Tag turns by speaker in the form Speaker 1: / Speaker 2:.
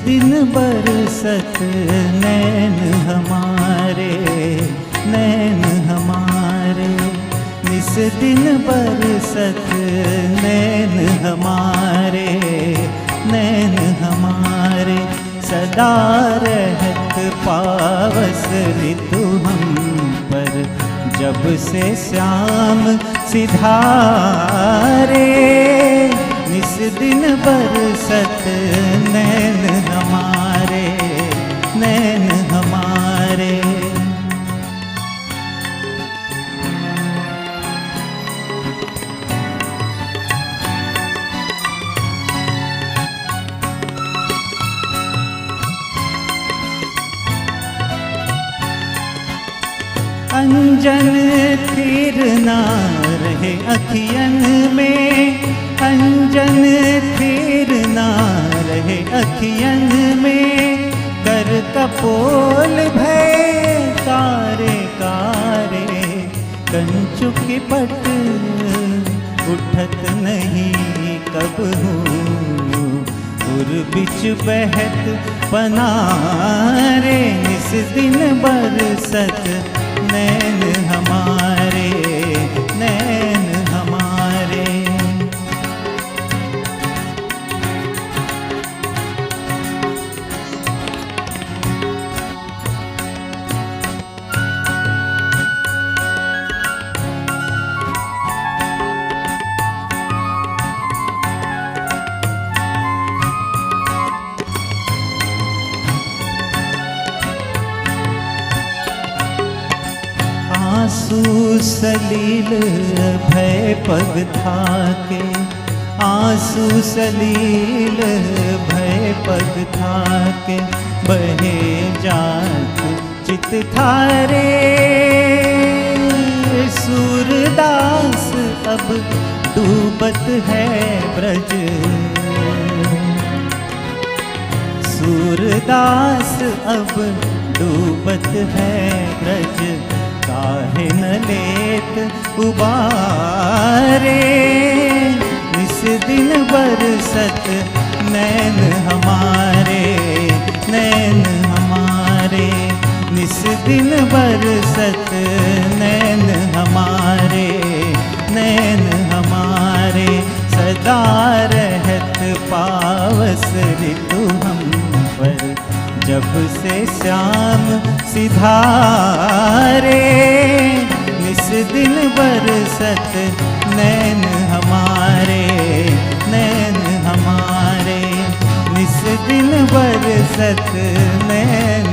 Speaker 1: दिन बरसत नैन हमारे, नैन हमारे, निस दिन बरसत नैन हमारे, नैन हमारे, सदा रहत पावस ऋतु हम पर, जब से श्याम सिधारे, निस दिन बरसत नैन हमारे, नैन हमारे। अंजन तीर ना रहे अखियन में, अंजन तीर ना रहे अखियन में, कर कपोल भय कारे कारे, कंचुक पट उठत नहीं कबहू, उर बिच बहत पनारे, निस दिन बरसत नैन हमारे, नैन हमारे। आंसू सलील भय पग थाके, आंसू सलील भय पग थाके, बहे जात चित थारे, सूरदास अब डूबत है ब्रज, सूरदास अब डूबत है ब्रज, काहे न लेत उबारे, निस दिन बरसत नैन हमारे, नैन हमारे, निस दिन बरसत नैन हमारे, नैन हमारे, सदा रहत पावस ऋतु हम पर, जब से श्याम सिधारे, निस दिन बरसत नैन हमारे, नैन हमारे, निस दिन बरसत नैन